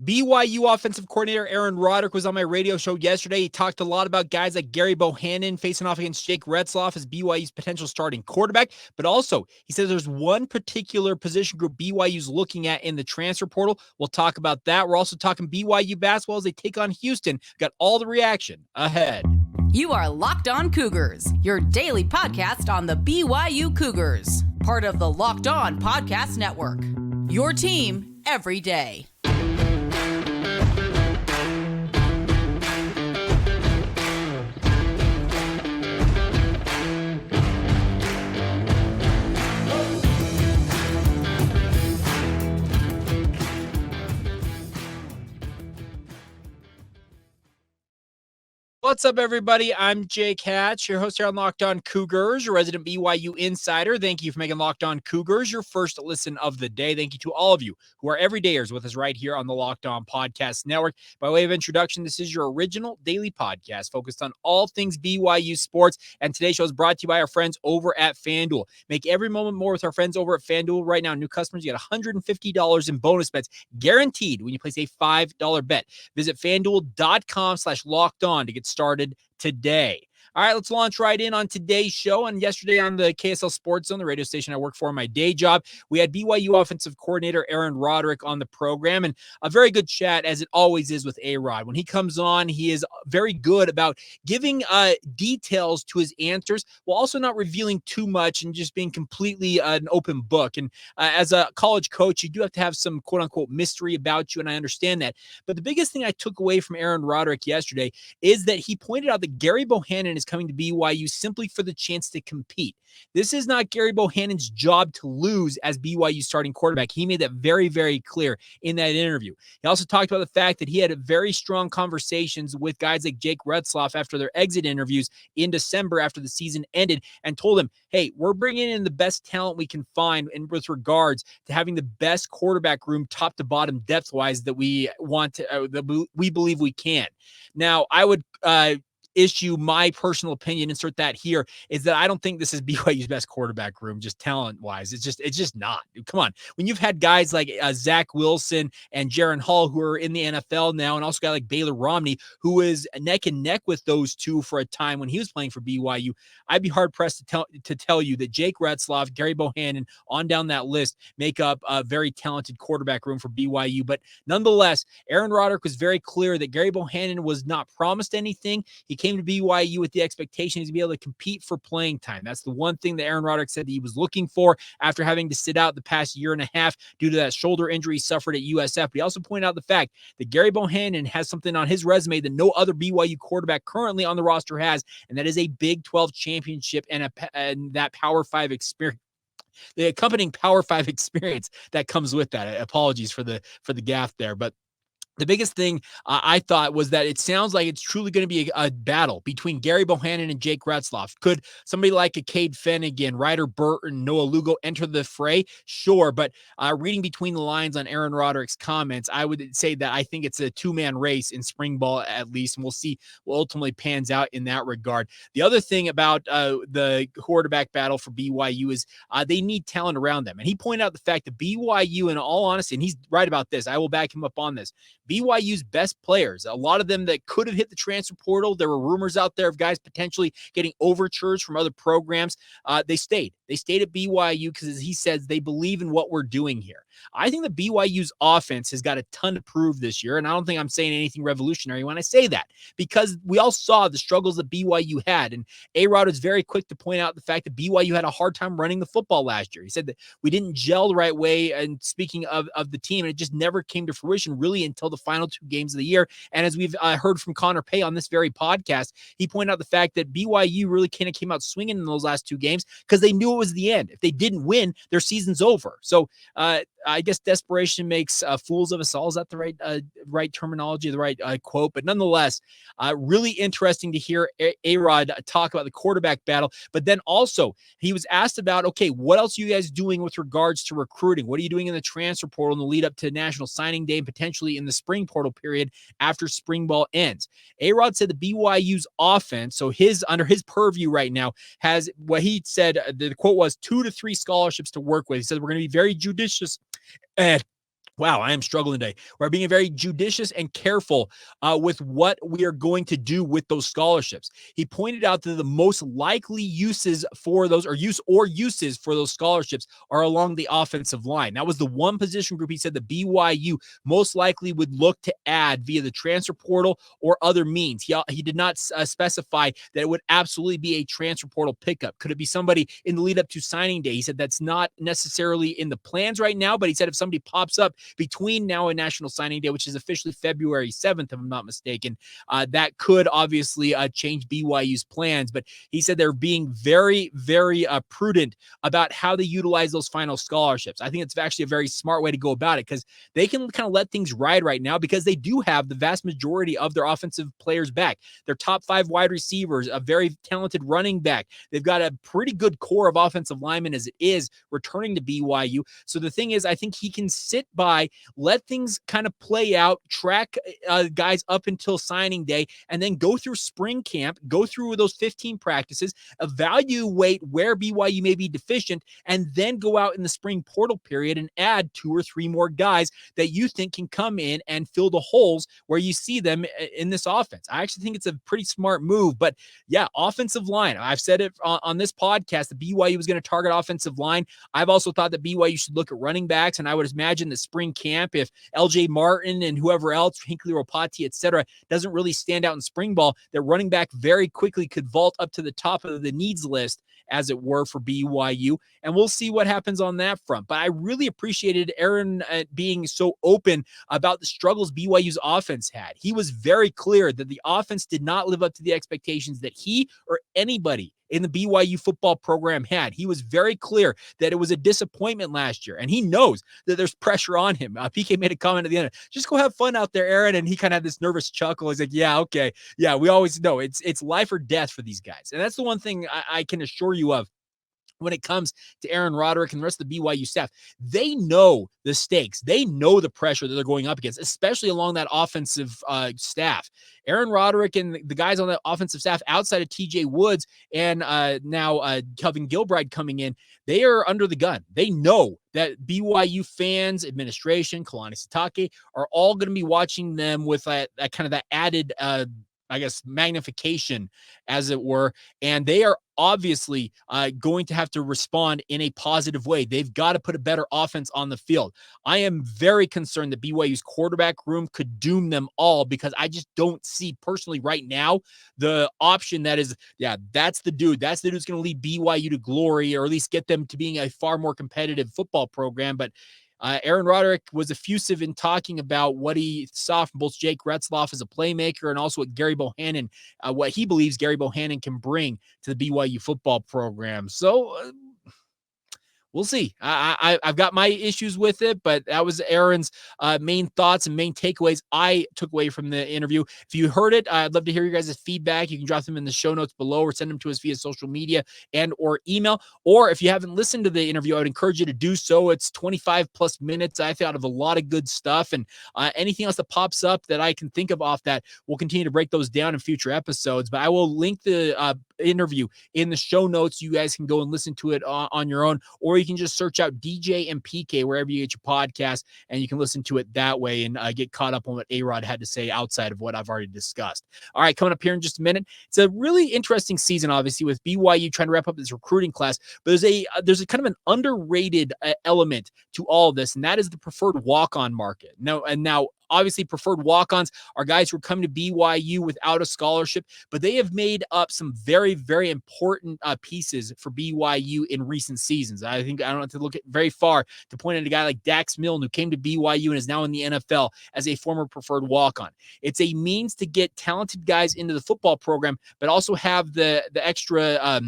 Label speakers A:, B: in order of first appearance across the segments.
A: BYU offensive coordinator Aaron Roderick was on my radio show yesterday. He talked a lot about guys like Gary Bohannon facing off against Jake Retzloff as BYU's potential starting quarterback. But also, he says there's one particular position group BYU's looking at in the transfer portal. We'll talk about that. We're also talking BYU basketball as they take on Houston. Got all the reaction ahead.
B: You are Locked On Cougars, your daily podcast on the BYU Cougars. Part of the Locked On Podcast Network. Your team every day.
A: What's up, everybody? I'm Jake Hatch, your host here on Locked On Cougars, your resident BYU insider. Thank you for making Locked On Cougars your first listen of the day. Thank you to all of you who are everydayers with us right here on the Locked On Podcast Network. By way of introduction, this is your original daily podcast focused on all things BYU sports, and today's show is brought to you by our friends over at FanDuel. Make every moment more with our friends over at FanDuel. Right now, new customers get $150 in bonus bets guaranteed when you place a $5 bet. Visit FanDuel.com/lockedon to get started today. All right, let's launch right in on today's show. And yesterday on the KSL Sports Zone, the radio station I work for in my day job, we had BYU offensive coordinator Aaron Roderick on the program, and a very good chat, as it always is with A-Rod. When he comes on, he is very good about giving details to his answers while also not revealing too much and just being completely an open book. And as a college coach, you do have to have some quote-unquote mystery about you, and I understand that. But the biggest thing I took away from Aaron Roderick yesterday is that he pointed out that Gary Bohannon is coming to BYU simply for the chance to compete. This is not Gary Bohannon's job to lose as BYU starting quarterback. He made that very, very clear in that interview. He also talked about the fact that he had very strong conversations with guys like Jake Retzloff after their exit interviews in December after the season ended, and told him, hey, we're bringing in the best talent we can find in with regards to having the best quarterback room top to bottom depth-wise that we want to, that we believe we can. Now, I would issue my personal opinion, insert that here, is that I don't think this is BYU's best quarterback room, just talent-wise. It's just not. Come on. When you've had guys like Zach Wilson and Jaron Hall who are in the NFL now, and also a guy like Baylor Romney, who is neck and neck with those two for a time when he was playing for BYU, I'd be hard-pressed to tell you that Jake Retzloff, Gary Bohannon, on down that list, make up a very talented quarterback room for BYU. But nonetheless, Aaron Roderick was very clear that Gary Bohannon was not promised anything. He came to BYU with the expectation to be able to compete for playing time. That's the one thing that Aaron Roderick said that he was looking for after having to sit out the past year and a half due to that shoulder injury he suffered at USF. But he also pointed out the fact that Gary Bohannon has something on his resume that no other BYU quarterback currently on the roster has, and that is a Big 12 championship and that Power 5 experience. The accompanying Power 5 experience that comes with that. Apologies for the gaffe there, but the biggest thing I thought was that it sounds like it's truly going to be a battle between Gary Bohannon and Jake Retzloff. Could somebody like a Cade Finnegan, Ryder Burton, Noah Lugo enter the fray? Sure, but reading between the lines on Aaron Roderick's comments, I would say that I think it's a two-man race in spring ball at least, and we'll see what ultimately pans out in that regard. The other thing about the quarterback battle for BYU is they need talent around them, and he pointed out the fact that BYU, in all honesty, and he's right about this, I will back him up on this, BYU's best players, a lot of them that could have hit the transfer portal. There were rumors out there of guys potentially getting overtures from other programs. They stayed. They stayed at BYU because, as he says, they believe in what we're doing here. I think that BYU's offense has got a ton to prove this year, and I don't think I'm saying anything revolutionary when I say that, because we all saw the struggles that BYU had, and A-Rod is very quick to point out the fact that BYU had a hard time running the football last year. He said that we didn't gel the right way, and speaking of the team, and it just never came to fruition really until the final two games of the year. And as we've heard from Connor Pay on this very podcast, he pointed out the fact that BYU really kind of came out swinging in those last two games because they knew it was the end. If they didn't win, their season's over. So I guess desperation makes fools of us all. Is that the right terminology, the right quote? But nonetheless, really interesting to hear A-Rod talk about the quarterback battle. But then also he was asked about, okay, what else are you guys doing with regards to recruiting? What are you doing in the transfer portal in the lead up to National Signing Day and potentially in the spring portal period after spring ball ends? A-Rod said the BYU's offense, so under his purview right now, has what he said, the quote was 2 to 3 scholarships to work with. He said, we're going to be very judicious and Wow, I am struggling today. We're being very judicious and careful with what we are going to do with those scholarships. He pointed out that the most likely uses for those, or uses for those scholarships, are along the offensive line. That was the one position group he said the BYU most likely would look to add via the transfer portal or other means. He did not specify that it would absolutely be a transfer portal pickup. Could it be somebody in the lead up to signing day? He said that's not necessarily in the plans right now, but he said if somebody pops up between now and National Signing Day, which is officially February 7th, if I'm not mistaken, that could obviously change BYU's plans. But he said they're being very, very prudent about how they utilize those final scholarships. I think it's actually a very smart way to go about it, because they can kind of let things ride right now, because they do have the vast majority of their offensive players back. Their top 5 wide receivers, a very talented running back. They've got a pretty good core of offensive linemen as it is returning to BYU. So the thing is, I think he can sit by, let things kind of play out, track guys up until signing day, and then go through spring camp, go through those 15 practices, evaluate where BYU may be deficient, and then go out in the spring portal period and add 2 or 3 more guys that you think can come in and fill the holes where you see them in this offense. I actually think it's a pretty smart move. But yeah, offensive line. I've said it on this podcast, the BYU was going to target offensive line. I've also thought that BYU should look at running backs, and I would imagine the spring camp, if LJ Martin and whoever else, Hinckley Ropati, etc., doesn't really stand out in spring ball, their running back very quickly could vault up to the top of the needs list, as it were, for BYU. And we'll see what happens on that front. But I really appreciated Aaron being so open about the struggles BYU's offense had. He was very clear that the offense did not live up to the expectations that he or anybody in the BYU football program had. He was very clear that it was a disappointment last year, and he knows that there's pressure on him. PK made a comment at the end, just go have fun out there, Aaron, and he kind of had this nervous chuckle. He's like, yeah, okay. Yeah, we always know it's life or death for these guys. And that's the one thing I can assure you of when it comes to Aaron Roderick and the rest of the BYU staff. They know the stakes. They know the pressure that they're going up against, especially along that offensive staff. Aaron Roderick and the guys on that offensive staff outside of TJ Woods and now Kelvin Gilbride coming in, they are under the gun. They know that BYU fans, administration, Kalani Sitake are all going to be watching them with that kind of that added magnification, as it were. And they are obviously going to have to respond in a positive way. They've got to put a better offense on the field. I am very concerned that BYU's quarterback room could doom them all, because I just don't see personally right now the option that is, that's the dude. That's the dude who's going to lead BYU to glory, or at least get them to being a far more competitive football program. But Aaron Roderick was effusive in talking about what he saw from both Jake Retzloff as a playmaker, and also what Gary Bohannon, what he believes Gary Bohannon can bring to the BYU football program. So we'll see. I've got my issues with it, but that was Aaron's main thoughts and main takeaways I took away from the interview. If you heard it, I'd love to hear your guys' feedback. You can drop them in the show notes below, or send them to us via social media and or email. Or if you haven't listened to the interview, I would encourage you to do so. It's 25 plus minutes. I thought of a lot of good stuff, and anything else that pops up that I can think of off that, we'll continue to break those down in future episodes. But I will link the interview in the show notes. You guys can go and listen to it on your own, or you can just search out DJ and PK wherever you get your podcast, and you can listen to it that way and get caught up on what A-Rod had to say outside of what I've already discussed. All right, coming up here in just a minute. It's a really interesting season, obviously, with BYU trying to wrap up this recruiting class, but there's a kind of an underrated element to all of this, and that is the preferred walk-on market. Now, obviously, preferred walk-ons are guys who are coming to BYU without a scholarship, but they have made up some very, very important pieces for BYU in recent seasons. I think I don't have to look at very far to point at a guy like Dax Milne, who came to BYU and is now in the NFL as a former preferred walk-on. It's a means to get talented guys into the football program, but also have the extra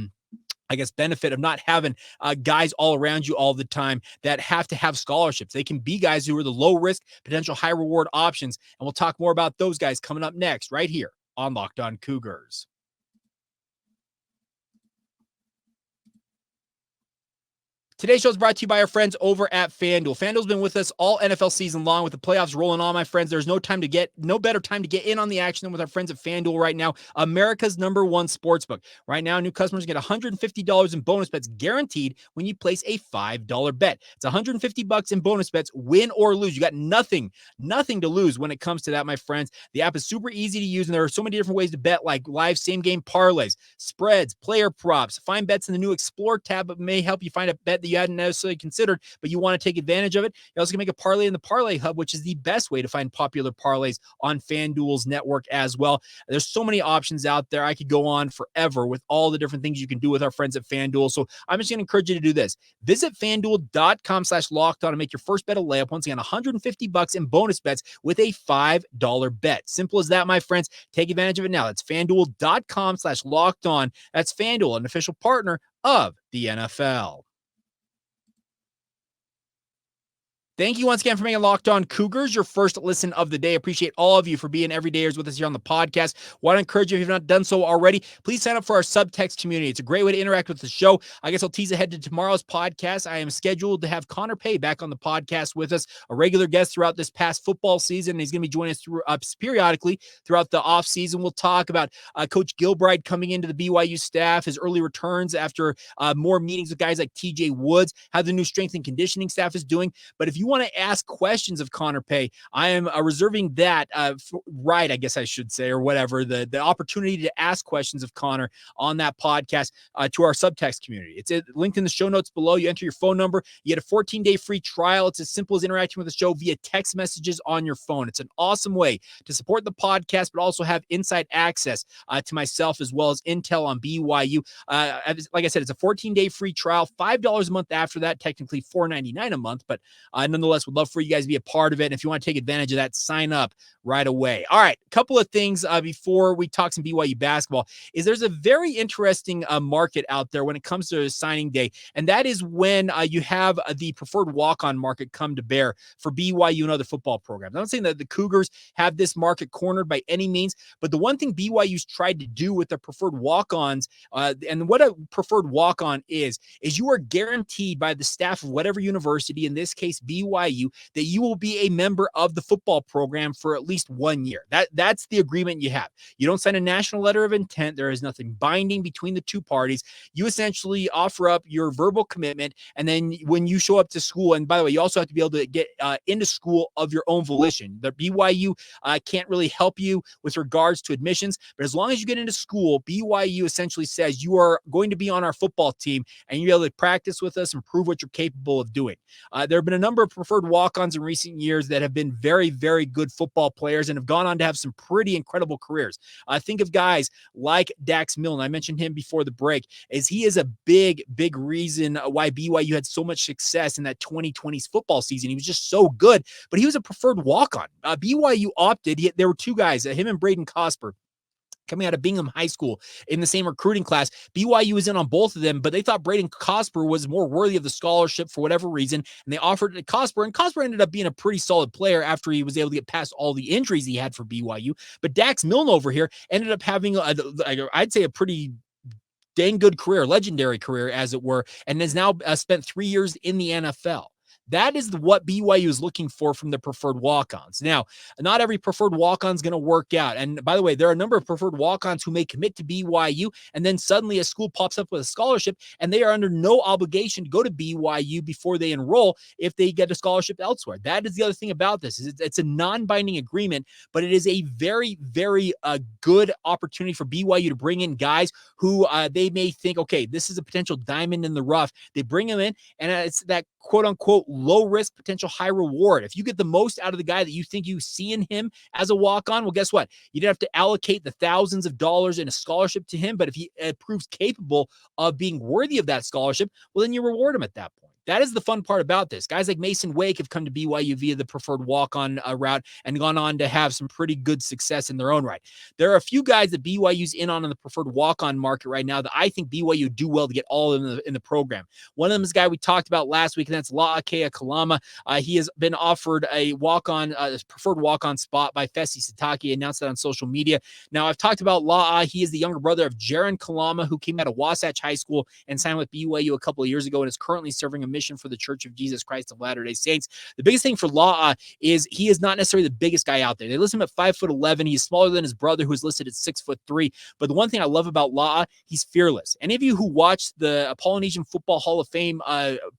A: benefit of not having guys all around you all the time that have to have scholarships. They can be guys who are the low risk, potential high reward options. And we'll talk more about those guys coming up next, right here on Locked On Cougars. Today's show is brought to you by our friends over at FanDuel. FanDuel's been with us all NFL season long with the playoffs rolling on, my friends. There's no better time to get in on the action than with our friends at FanDuel right now, America's #1 sportsbook. Right now, new customers get $150 in bonus bets guaranteed when you place a $5 bet. It's $150 in bonus bets, win or lose. You got nothing to lose when it comes to that, my friends. The app is super easy to use, and there are so many different ways to bet, like live same-game parlays, spreads, player props. Find bets in the new Explore tab that may help you find a bet that you hadn't necessarily considered, but you want to take advantage of it. You also can make a parlay in the Parlay Hub, which is the best way to find popular parlays on FanDuel's network as well. There's so many options out there. I could go on forever with all the different things you can do with our friends at FanDuel. So I'm just going to encourage you to do this. Visit FanDuel.com/lockedon and make your first bet a layup. Once again, $150 in bonus bets with a $5 bet. Simple as that, my friends. Take advantage of it now. That's FanDuel.com/lockedon. That's FanDuel, an official partner of the NFL. Thank you once again for making Locked On Cougars your first listen of the day. Appreciate all of you for being everydayers with us here on the podcast. Want to encourage you, if you've not done so already, please sign up for our Subtext Community. It's a great way to interact with the show. I guess I'll tease ahead to tomorrow's podcast. I am scheduled to have Connor Pay back on the podcast with us, a regular guest throughout this past football season. He's going to be joining us periodically throughout the offseason. We'll talk about Coach Gilbride coming into the BYU staff, his early returns after more meetings with guys like TJ Woods, how the new strength and conditioning staff is doing. But if you want to ask questions of Connor Pay, I am reserving that right, I guess I should say, or whatever, the opportunity to ask questions of Connor on that podcast to our Subtext community. It's linked in the show notes below. You enter your phone number, you get a 14-day free trial. It's as simple as interacting with the show via text messages on your phone. It's an awesome way to support the podcast, but also have inside access to myself as well as intel on BYU. Like I said, it's a 14-day free trial, $5 a month after that, technically $4.99 a month, but nonetheless, would love for you guys to be a part of it. And if you want to take advantage of that, sign up right away. All right, a couple of things before we talk some BYU basketball is there's a very interesting market out there when it comes to signing day, and that is when you have the preferred walk-on market come to bear for BYU and other football programs. I'm not saying that the Cougars have this market cornered by any means, but the one thing BYU's tried to do with their preferred walk-ons, and what a preferred walk-on is you are guaranteed by the staff of whatever university, in this case BYU, that you will be a member of the football program for at least 1 year. That's the agreement you have. You don't sign a national letter of intent. There is nothing binding between the two parties. You essentially offer up your verbal commitment, and then when you show up to school, and by the way, you also have to be able to get into school of your own volition. The BYU can't really help you with regards to admissions, but as long as you get into school, BYU essentially says you are going to be on our football team, and you're able to practice with us and prove what you're capable of doing. There have been a number of preferred walk-ons in recent years that have been very, very good football players and have gone on to have some pretty incredible careers. Think of guys like Dax Milne. I mentioned him before the break, as he is a big, big reason why BYU had so much success in that 2020 football season. He was just so good, but he was a preferred walk-on. BYU opted. There were two guys, him and Braden Cosper, coming out of Bingham High School in the same recruiting class. BYU was in on both of them, but they thought Braden Cosper was more worthy of the scholarship for whatever reason, and they offered it to Cosper, and Cosper ended up being a pretty solid player after he was able to get past all the injuries he had for BYU. But Dax Milne over here ended up having, I'd say, a pretty dang good career, legendary career, as it were, and has now spent 3 years in the NFL. That is what BYU is looking for from the preferred walk-ons. Now, not every preferred walk-on is going to work out. And by the way, there are a number of preferred walk-ons who may commit to BYU, and then suddenly a school pops up with a scholarship, and they are under no obligation to go to BYU before they enroll if they get a scholarship elsewhere. That is the other thing about this. It's a non-binding agreement, but it is a very, very good opportunity for BYU to bring in guys who they may think, okay, this is a potential diamond in the rough. They bring them in, and it's that quote-unquote low risk, potential high reward. If you get the most out of the guy that you think you see in him as a walk-on, well, guess what? You don't have to allocate the thousands of dollars in a scholarship to him, but if he proves capable of being worthy of that scholarship, well, then you reward him at that point. that is the fun part about this. Guys like Mason Wake have come to BYU via the preferred walk-on route and gone on to have some pretty good success in their own right. There are a few guys that BYU's in the preferred walk-on market right now that I think BYU do well to get all of them in the program. One of them is a guy we talked about last week, and that's La'akea Kalama. He has been offered a walk-on, preferred walk-on spot by Fesi Sitake. He announced that on social media. Now, I've talked about La'a. He is the younger brother of Jaron Kalama, who came out of Wasatch High School and signed with BYU a couple of years ago and is currently serving a mission for the Church of Jesus Christ of Latter-day Saints. The biggest thing for La'a is he is not necessarily the biggest guy out there. They list him at 5'11". He's smaller than his brother, who is listed at 6'3". But the one thing I love about La'a, he's fearless. Any of you who watched the Polynesian Football Hall of Fame,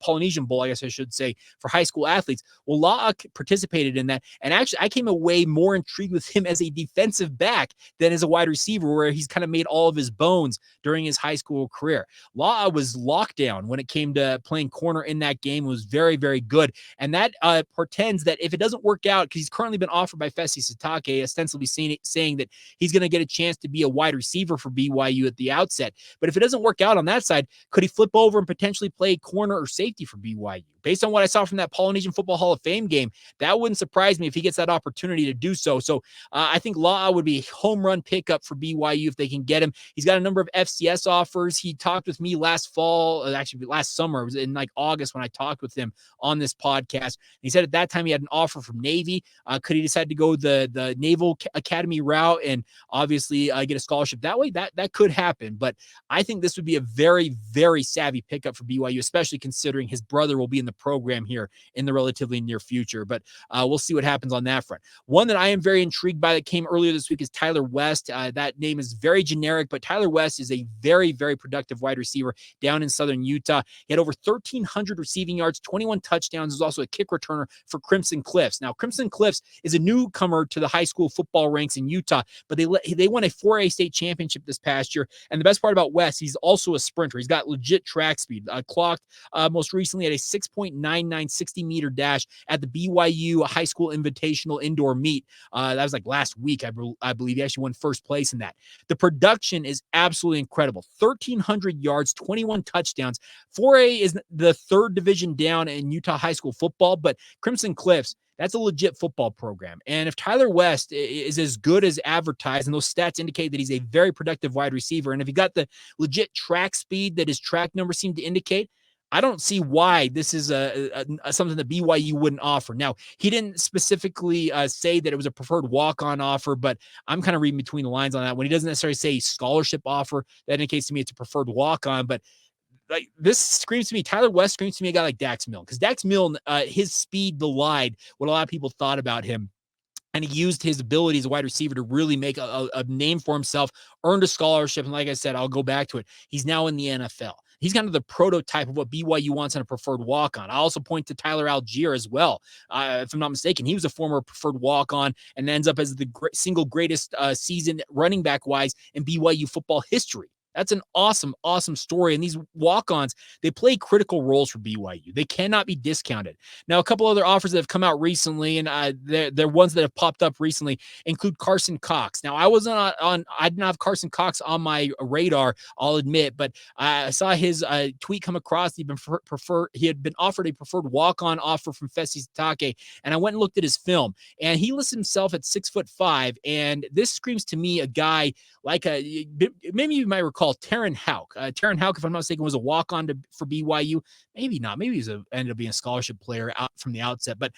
A: Polynesian Bowl, I guess I should say, for high school athletes, well, La'a participated in that. And actually, I came away more intrigued with him as a defensive back than as a wide receiver, where he's kind of made all of his bones during his high school career. La'a was locked down when it came to playing corner in that game. It was very, very good. And that portends that if it doesn't work out, because he's currently been offered by Fesi Sitake, ostensibly saying that he's going to get a chance to be a wide receiver for BYU at the outset. But if it doesn't work out on that side, could he flip over and potentially play corner or safety for BYU? Based on what I saw from that Polynesian Football Hall of Fame game, that wouldn't surprise me if he gets that opportunity to do so. So I think La'a would be a home run pickup for BYU if they can get him. He's got a number of FCS offers. He talked with me last summer. It was in like August when I talked with him on this podcast. He said at that time he had an offer from Navy. Could he decide to go the Naval Academy route and obviously get a scholarship that way? That could happen. But I think this would be a very, very savvy pickup for BYU, especially considering his brother will be in the program here in the relatively near future. But we'll see what happens on that front. One that I am very intrigued by that came earlier this week is Tyler West. That name is very generic, but Tyler West is a very, very productive wide receiver down in southern Utah. He had over 1,300 receiving yards, 21 touchdowns. He's also a kick returner for Crimson Cliffs. Now, Crimson Cliffs is a newcomer to the high school football ranks in Utah, but they won a 4A state championship this past year. And the best part about West, he's also a sprinter. He's got legit track speed. Clocked most recently at a 6.99 60-meter dash at the BYU High School Invitational Indoor Meet. That was like last week, I believe. He actually won first place in that. The production is absolutely incredible. 1,300 yards, 21 touchdowns. 4A is the third division down in Utah high school football, but Crimson Cliffs, that's a legit football program. And if Tyler West is as good as advertised, and those stats indicate that he's a very productive wide receiver, and if he got the legit track speed that his track numbers seem to indicate, I don't see why this is something that BYU wouldn't offer. Now, he didn't specifically say that it was a preferred walk-on offer, but I'm kind of reading between the lines on that. When he doesn't necessarily say scholarship offer, that indicates to me it's a preferred walk-on. But like this screams to me, Tyler West screams to me a guy like Dax Milne, because Dax Milne, his speed belied what a lot of people thought about him. And he used his ability as a wide receiver to really make a name for himself, earned a scholarship. And like I said, I'll go back to it. He's now in the NFL. He's kind of the prototype of what BYU wants in a preferred walk-on. I also point to Tyler Algier as well. If I'm not mistaken, he was a former preferred walk-on and ends up as the single greatest season running back-wise in BYU football history. That's an awesome, awesome story. And these walk-ons, they play critical roles for BYU. They cannot be discounted. Now, a couple other offers that have come out recently, and they're ones that have popped up recently, include Carson Cox. Now, I didn't have Carson Cox on my radar, I'll admit, but I saw his tweet come across. He had been offered a preferred walk-on offer from Fesi Sitake, and I went and looked at his film, and he lists himself at 6'5", and this screams to me a guy like maybe you might recall Taron Houck. Taron Houck, if I'm not mistaken, was a walk-on for BYU. Maybe not. Maybe he's ended up being a scholarship player out from the outset. But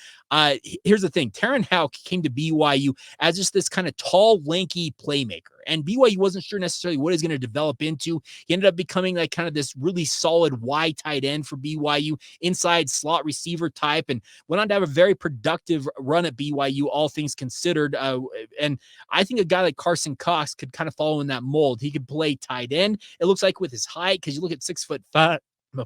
A: here's the thing. Taron Houck came to BYU as just this kind of tall, lanky playmaker. And BYU wasn't sure necessarily what he's going to develop into. He ended up becoming like kind of this really solid wide tight end for BYU, inside slot receiver type, and went on to have a very productive run at BYU, all things considered. And I think a guy like Carson Cox could kind of follow in that mold. He could play tight end, it looks like, with his height, because you look at 6'5".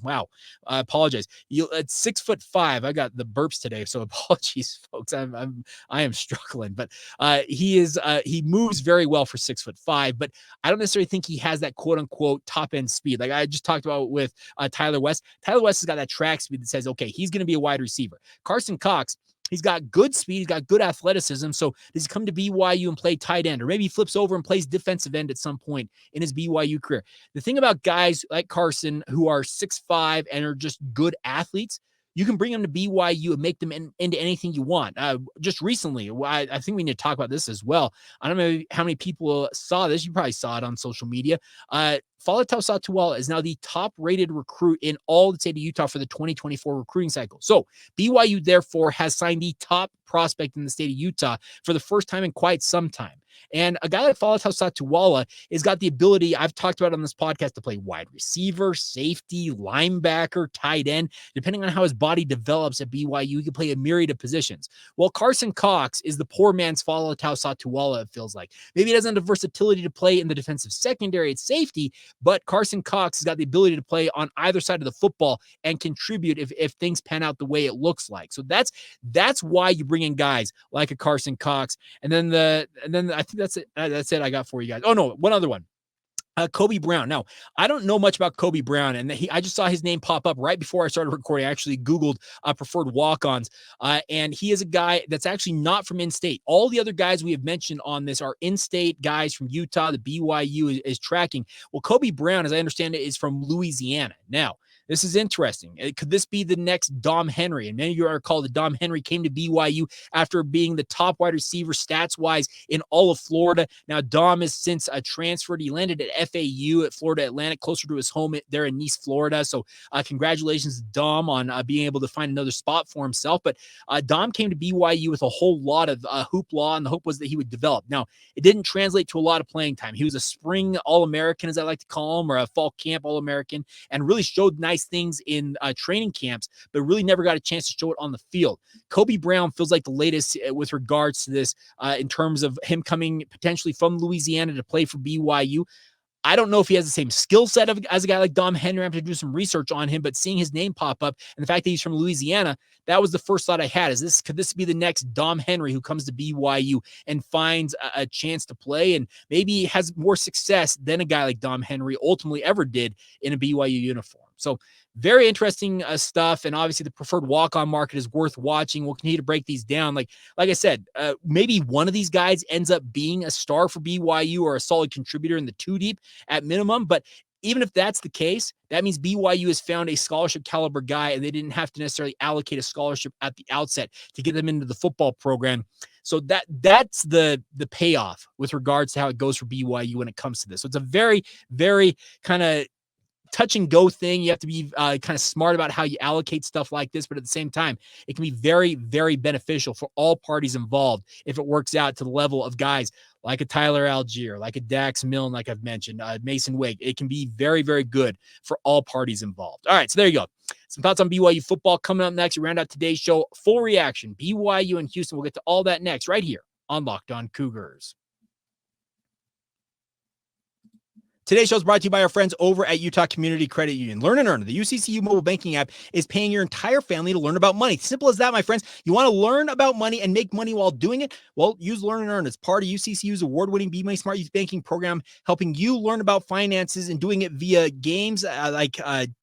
A: Wow. I apologize. At 6'5", I got the burps today, so apologies, folks. I am struggling, but he moves very well for 6'5", but I don't necessarily think he has that quote unquote top end speed. Like I just talked about with Tyler West. Tyler West has got that track speed that says, okay, he's going to be a wide receiver. Carson Cox, He's got good speed. He's got good athleticism. So does he come to BYU and play tight end? Or maybe he flips over and plays defensive end at some point in his BYU career. The thing about guys like Carson who are 6'5" and are just good athletes, you can bring them to BYU and make them into anything you want. Just recently, I think we need to talk about this as well. I don't know how many people saw this. You probably saw it on social media. Faletau Satuala is now the top-rated recruit in all the state of Utah for the 2024 recruiting cycle. So BYU, therefore, has signed the top prospect in the state of Utah for the first time in quite some time. And a guy like Faletau Satuala has got the ability, I've talked about on this podcast, to play wide receiver, safety, linebacker, tight end. Depending on how his body develops at BYU, he can play a myriad of positions. Well, Carson Cox is the poor man's Faletau Satuala, it feels like. Maybe he doesn't have the versatility to play in the defensive secondary at safety, but Carson Cox has got the ability to play on either side of the football and contribute if things pan out the way it looks like. So that's why you bring in guys like a Carson Cox. And then I think that's it. That's it I got for you guys. Oh, no, one other one. Kobe Brown. Now, I don't know much about Kobe Brown, and I just saw his name pop up right before I started recording. I actually Googled preferred walk-ons, and he is a guy that's actually not from in-state. All the other guys we have mentioned on this are in-state guys from Utah that BYU is tracking. Well, Kobe Brown, as I understand it, is from Louisiana. Now, this is interesting. Could this be the next Dom Henry? And many of you are recall that Dom Henry came to BYU after being the top wide receiver stats-wise in all of Florida. Now, Dom has since transferred. He landed at FAU at Florida Atlantic, closer to his home there in Nice, Florida. So congratulations to Dom on being able to find another spot for himself. But Dom came to BYU with a whole lot of hoopla, and the hope was that he would develop. Now, it didn't translate to a lot of playing time. He was a spring All-American, as I like to call him, or a fall camp All-American, and really showed nice things in training camps, but really never got a chance to show it on the field. Kobe Brown feels like the latest with regards to this in terms of him coming potentially from Louisiana to play for BYU. I don't know if he has the same skill set as a guy like Dom Henry. I have to do some research on him, but seeing his name pop up and the fact that he's from Louisiana, that was the first thought I had. Could this be the next Dom Henry who comes to BYU and finds a chance to play and maybe has more success than a guy like Dom Henry ultimately ever did in a BYU uniform? So very interesting stuff. And obviously the preferred walk-on market is worth watching. We'll continue to break these down. Like I said, maybe one of these guys ends up being a star for BYU or a solid contributor in the two deep at minimum. But even if that's the case, that means BYU has found a scholarship caliber guy, and they didn't have to necessarily allocate a scholarship at the outset to get them into the football program. So that's the payoff with regards to how it goes for BYU when it comes to this. So it's a very, very kind of touch and go thing. You have to be kind of smart about how you allocate stuff like this, but at the same time, it can be very, very beneficial for all parties involved if it works out to the level of guys like a Tyler Algier, like a Dax Milne, like I've mentioned, Mason Wake. It can be very, very good for all parties involved. All right, so there you go. Some thoughts on BYU football coming up next. We round out today's show. Full reaction, BYU and Houston. We'll get to all that next right here on Locked On Cougars. Today's show is brought to you by our friends over at Utah Community Credit Union. Learn and Earn, the UCCU mobile banking app, is paying your entire family to learn about money. Simple as that, my friends. You want to learn about money and make money while doing it? Well, use Learn and Earn. It's part of UCCU's award-winning Be Money Smart Youth Banking program, helping you learn about finances and doing it via games like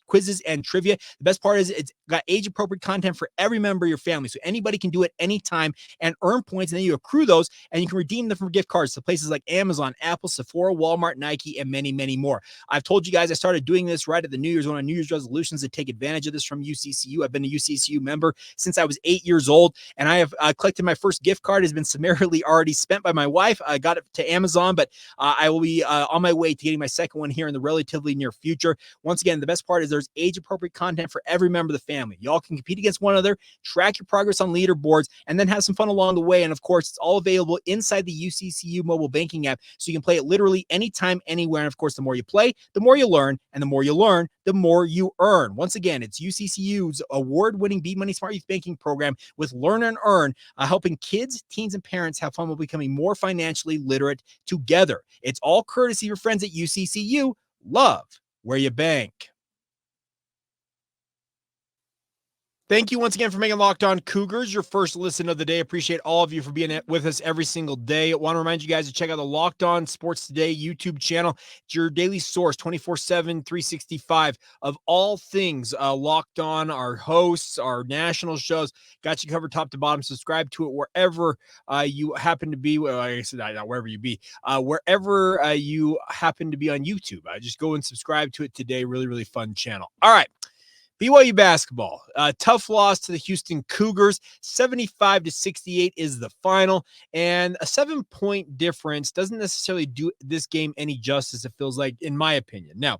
A: quizzes and trivia. The best part is it's got age-appropriate content for every member of your family, so anybody can do it anytime and earn points, and then you accrue those, and you can redeem them for gift cards to places like Amazon, Apple, Sephora, Walmart, Nike, and many, many more. I've told you guys I started doing this right at the New Year's, one of New Year's resolutions to take advantage of this from UCCU. I've been a UCCU member since I was 8 years old, and I have collected my first gift card. It has been summarily already spent by my wife. I got it to Amazon, but I will be on my way to getting my second one here in the relatively near future. Once again, the best part is there's age-appropriate content for every member of the family. Y'all can compete against one another, track your progress on leaderboards, and then have some fun along the way. And of course, it's all available inside the UCCU mobile banking app, so you can play it literally anytime, anywhere. And of course, the more you play, the more you learn, and the more you learn, the more you earn. Once again, it's UCCU's award-winning Be Money Smart Youth Banking program with Learn and Earn, helping kids, teens, and parents have fun while becoming more financially literate together. It's all courtesy of your friends at UCCU. Love where you bank. Thank you once again for making Locked On Cougars your first listen of the day. Appreciate all of you for being with us every single day. I want to remind you guys to check out the Locked On Sports Today YouTube channel. It's your daily source, 24/7, 365 of all things Locked On, our hosts, our national shows. Got you covered top to bottom. Subscribe to it wherever you happen to be. Well, like I said, not wherever you be. Wherever you happen to be on YouTube. Just go and subscribe to it today. Really, really fun channel. All right. BYU basketball, tough loss to the Houston Cougars, 75-68 is the final, and a 7-point difference doesn't necessarily do this game any justice, it feels like, in my opinion. Now,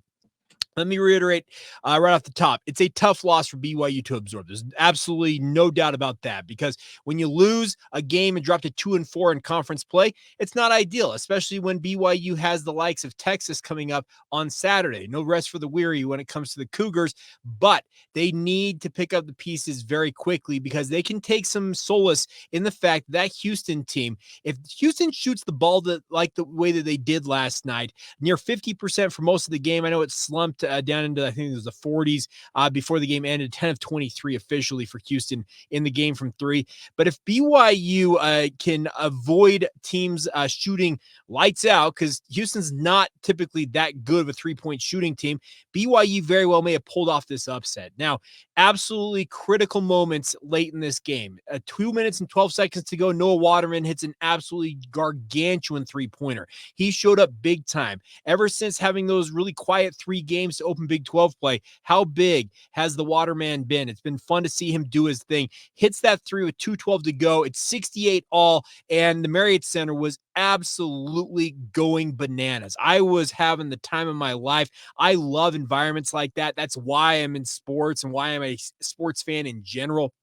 A: let me reiterate right off the top. It's a tough loss for BYU to absorb. There's absolutely no doubt about that, because when you lose a game and drop to 2-4 in conference play, it's not ideal, especially when BYU has the likes of Texas coming up on Saturday. No rest for the weary when it comes to the Cougars, but they need to pick up the pieces very quickly, because they can take some solace in the fact that Houston team, if Houston shoots the ball like the way that they did last night, near 50% for most of the game. I know it slumped down into, I think it was the 40s before the game ended, 10 of 23 officially for Houston in the game from three. But if BYU can avoid teams shooting lights out, because Houston's not typically that good of a three-point shooting team, BYU very well may have pulled off this upset. Now, absolutely critical moments late in this game. 2 minutes and 12 seconds to go, Noah Waterman hits an absolutely gargantuan three-pointer. He showed up big time. Ever since having those really quiet 3 games to open Big 12 play, how big has the Waterman been? It's been fun to see him do his thing. Hits that 3 with 2:12 to go. It's 68 all, and the Marriott Center was absolutely going bananas. I was having the time of my life. I love environments like that. That's why I'm in sports and why I'm a sports fan in general.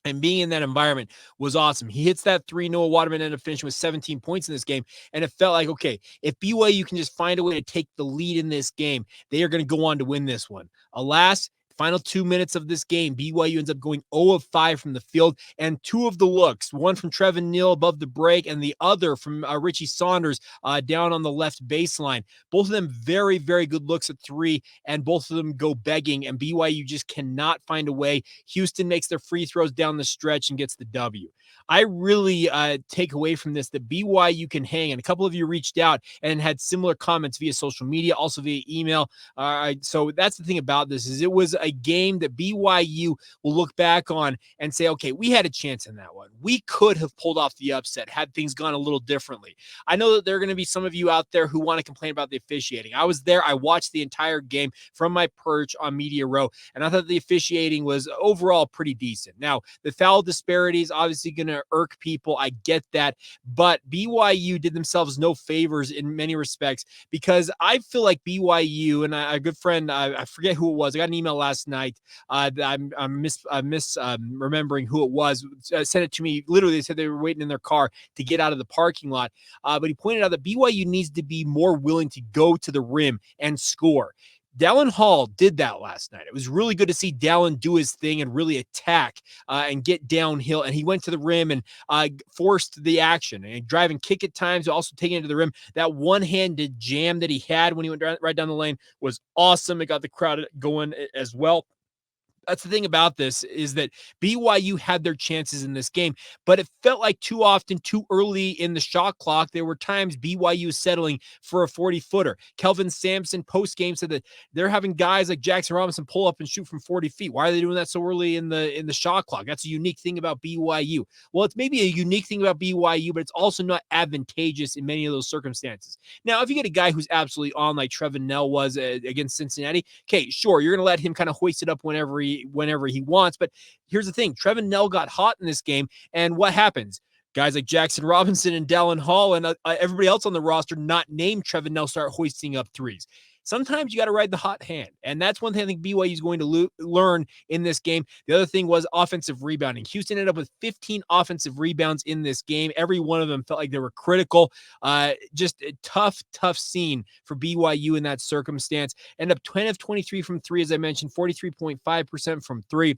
A: And being in that environment was awesome. He hits that 3. Noah Waterman ended up finishing with 17 points in this game. And it felt like, okay, if BYU can just find a way to take the lead in this game, they are going to go on to win this one. Alas, final 2 minutes of this game, BYU ends up going 0 of 5 from the field, and 2 of the looks, one from Trevin Neal above the break and the other from Richie Saunders down on the left baseline. Both of them very, very good looks at 3, and both of them go begging, and BYU just cannot find a way. Houston makes their free throws down the stretch and gets the W. I really take away from this that BYU can hang, and a couple of you reached out and had similar comments via social media, also via email. So that's the thing about this, is it was a game that BYU will look back on and say, okay, we had a chance in that one. We could have pulled off the upset had things gone a little differently. I know that there are going to be some of you out there who want to complain about the officiating. I was there. I watched the entire game from my perch on Media Row, and I thought the officiating was overall pretty decent. Now, the foul disparity is obviously going to irk people. I get that, but BYU did themselves no favors in many respects, because I feel like BYU, and a good friend, I forget who it was, I got an email last night. I'm remembering who it was. Sent it to me. Literally, they said they were waiting in their car to get out of the parking lot. But he pointed out that BYU needs to be more willing to go to the rim and score. Dallin Hall did that last night. It was really good to see Dallin do his thing and really attack and get downhill. And he went to the rim and forced the action and drive and kick at times, also taking it to the rim. That one-handed jam that he had when he went right down the lane was awesome. It got the crowd going as well. That's the thing about this, is that BYU had their chances in this game, but it felt like too often, too early in the shot clock, there were times BYU settling for a 40-footer. Kelvin Sampson post-game said that they're having guys like Jackson Robinson pull up and shoot from 40 feet. Why are they doing that so early in the shot clock? That's a unique thing about BYU. Well, it's maybe a unique thing about BYU, but it's also not advantageous in many of those circumstances. Now, if you get a guy who's absolutely on, like Trevin Nell was against Cincinnati, okay, sure, you're going to let him kind of hoist it up whenever he wants. But here's the thing. Trevin Nell got hot in this game, and what happens? Guys like Jackson Robinson and Dallin Hall and everybody else on the roster not named Trevin Nell start hoisting up threes. Sometimes you got to ride the hot hand, and that's one thing I think BYU is going to learn in this game. The other thing was offensive rebounding. Houston ended up with 15 offensive rebounds in this game. Every one of them felt like they were critical. Just a tough scene for BYU in that circumstance. Ended up 10 of 23 from 3, as I mentioned, 43.5% from 3.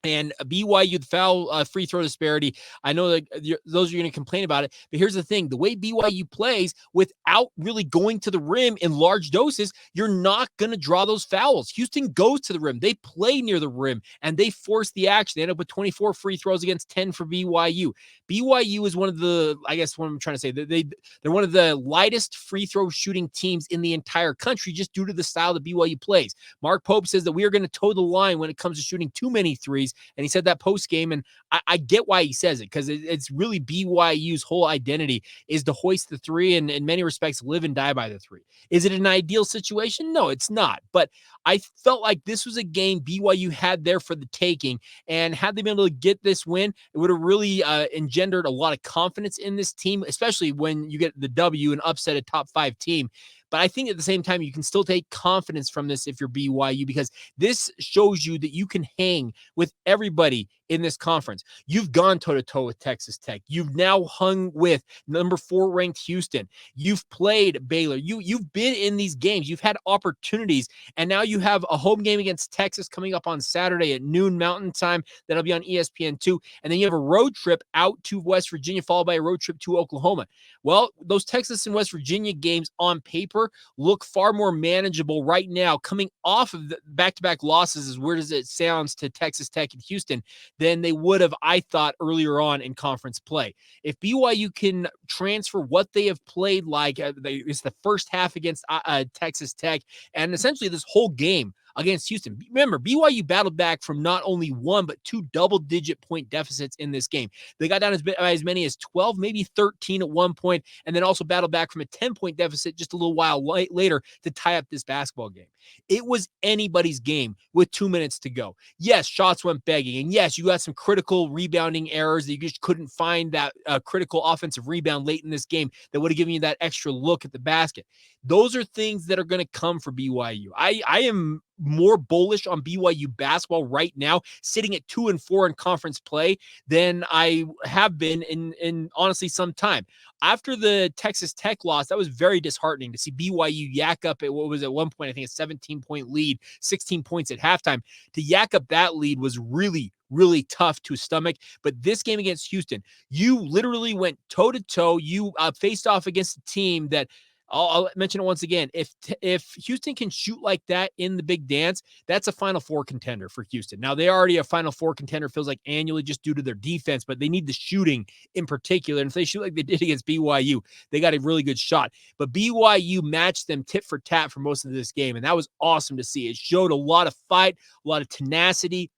A: And BYU, the foul free throw disparity, I know that those are going to complain about it. But here's the thing. The way BYU plays without really going to the rim in large doses, you're not going to draw those fouls. Houston goes to the rim. They play near the rim, and they force the action. They end up with 24 free throws against 10 for BYU. BYU is one of the, I guess what I'm trying to say, they're one of the lightest free throw shooting teams in the entire country just due to the style that BYU plays. Mark Pope says that we are going to toe the line when it comes to shooting too many threes. And he said that post game, and I get why he says it, because it's really BYU's whole identity is to hoist the three and in many respects live and die by the three. Is it an ideal situation? No, it's not. But I felt like this was a game BYU had there for the taking, and had they been able to get this win, it would have really engendered a lot of confidence in this team, especially when you get the W and upset a top 5 team. But I think at the same time, you can still take confidence from this if you're BYU, because this shows you that you can hang with everybody in this conference. You've gone toe-to-toe with Texas Tech. You've now hung with number 4 ranked Houston. You've played Baylor. You've been in these games. You've had opportunities, and now you have a home game against Texas coming up on Saturday at noon Mountain Time. That'll be on ESPN2. And then you have a road trip out to West Virginia, followed by a road trip to Oklahoma. Well, those Texas and West Virginia games on paper look far more manageable right now, coming off of the back-to-back losses, as weird as it sounds, to Texas Tech and Houston, than they would have, I thought, earlier on in conference play. If BYU can transfer what they have played like, it's the first half against Texas Tech, and essentially this whole game against Houston. Remember, BYU battled back from not only 1, but 2 double-digit point deficits in this game. They got down as many as 12, maybe 13 at one point, and then also battled back from a 10-point deficit just a little while later to tie up this basketball game. It was anybody's game with 2 minutes to go. Yes, shots went begging, and yes, you got some critical rebounding errors that you just couldn't find that critical offensive rebound late in this game that would have given you that extra look at the basket. Those are things that are going to come for BYU. I am more bullish on BYU basketball right now, sitting at 2-4 in conference play, than I have been in honestly some time. After the Texas Tech loss, that was very disheartening to see BYU yak up at what was at one point, I think, a 17-point lead, 16 points at halftime. To yak up that lead was really, really tough to stomach. But this game against Houston, you literally went toe-to-toe. You faced off against a team that, I'll mention it once again. If Houston can shoot like that in the big dance, that's a Final Four contender for Houston. Now, they're already a Final Four contender, feels like annually, just due to their defense, but they need the shooting in particular. And if they shoot like they did against BYU, they got a really good shot. But BYU matched them tit for tat for most of this game, and that was awesome to see. It showed a lot of fight, a lot of tenacity,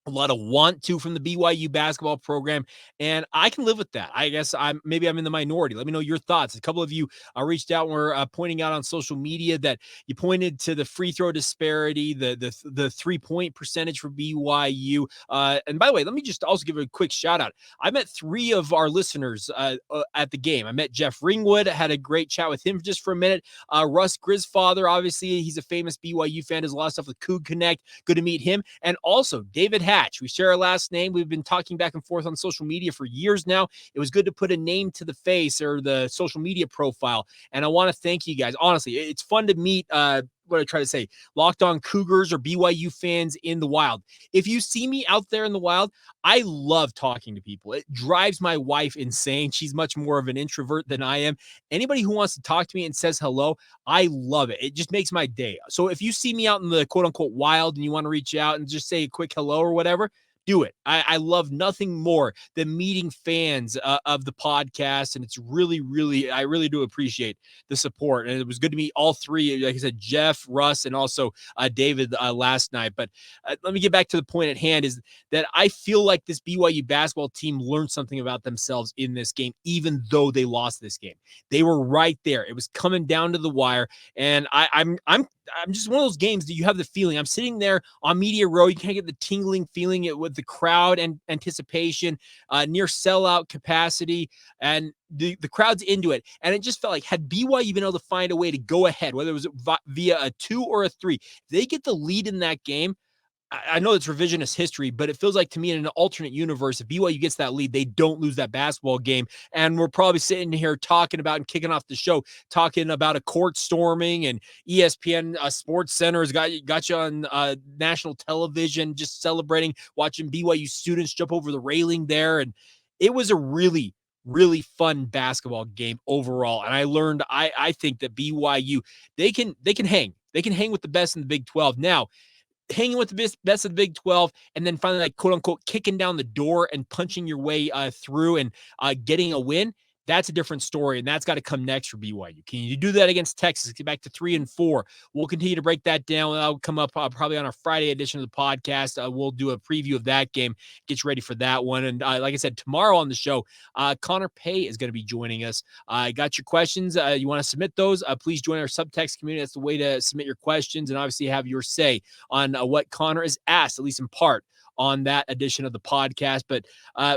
A: a lot of want to from the BYU basketball program, and I can live with that. I guess I'm in the minority. Let me know your thoughts. A couple of you reached out and were pointing out on social media that you pointed to the free throw disparity, the 3-point percentage for BYU. And by the way, let me just also give a quick shout out. I met 3 of our listeners at the game. I met Jeff Ringwood, had a great chat with him just for a minute. Russ Grisfather, obviously, he's a famous BYU fan, does a lot of stuff with Coug Connect. Good to meet him. And also David Hatch. We share our last name. We've been talking back and forth on social media for years now. It was good to put a name to the face or the social media profile. And I want to thank you guys. Honestly, it's fun to meet what I try to say, Locked On Cougars or BYU fans in the wild. If you see me out there in the wild, I love talking to people. It drives my wife insane. She's much more of an introvert than I am. Anybody who wants to talk to me and says hello, I love it. It just makes my day. So if you see me out in the quote unquote wild and you want to reach out and just say a quick hello or whatever, do it. I love nothing more than meeting fans of the podcast. And it's really, really, I really do appreciate the support. And it was good to meet all 3, like I said, Jeff, Russ, and also David last night. But let me get back to the point at hand, is that I feel like this BYU basketball team learned something about themselves in this game, even though they lost this game. They were right there. It was coming down to the wire. And I'm just one of those games that you have the feeling. I'm sitting there on Media Row. You kind of get the tingling feeling with the crowd and anticipation, near sellout capacity, and the crowd's into it. And it just felt like, had BYU been able to find a way to go ahead, whether it was via a 2 or a 3, they get the lead in that game, I know it's revisionist history, but it feels like to me in an alternate universe, if BYU gets that lead, they don't lose that basketball game. And we're probably sitting here talking about and kicking off the show, talking about a court storming, and ESPN Sports Center has got you on national television, just celebrating, watching BYU students jump over the railing there. And it was a really, really fun basketball game overall. And I learned, I think that BYU, they can hang. They can hang with the best in the Big 12. Now, hanging with the best of the Big 12, and then finally, like, quote unquote, kicking down the door and punching your way through and getting a win. That's a different story, and that's got to come next for BYU. Can you do that against Texas? Get back to 3-4. We'll continue to break that down. That'll come up probably on our Friday edition of the podcast. We'll do a preview of that game. Get you ready for that one. And like I said, tomorrow on the show, Connor Pay is going to be joining us. I got your questions. You want to submit those? Please join our Subtext community. That's the way to submit your questions and obviously have your say on what Connor is asked, at least in part, on that edition of the podcast. But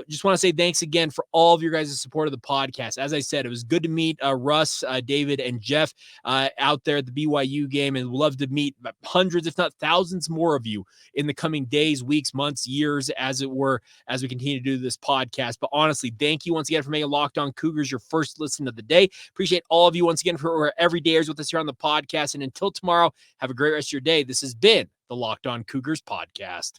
A: just want to say thanks again for all of your guys' support of the podcast. As I said, it was good to meet Russ, David, and Jeff out there at the BYU game, and love to meet hundreds, if not thousands more of you in the coming days, weeks, months, years, as it were, as we continue to do this podcast. But honestly, thank you once again for making Locked On Cougars your first listen of the day. Appreciate all of you once again for every dayers with us here on the podcast. And until tomorrow, have a great rest of your day. This has been the Locked On Cougars podcast.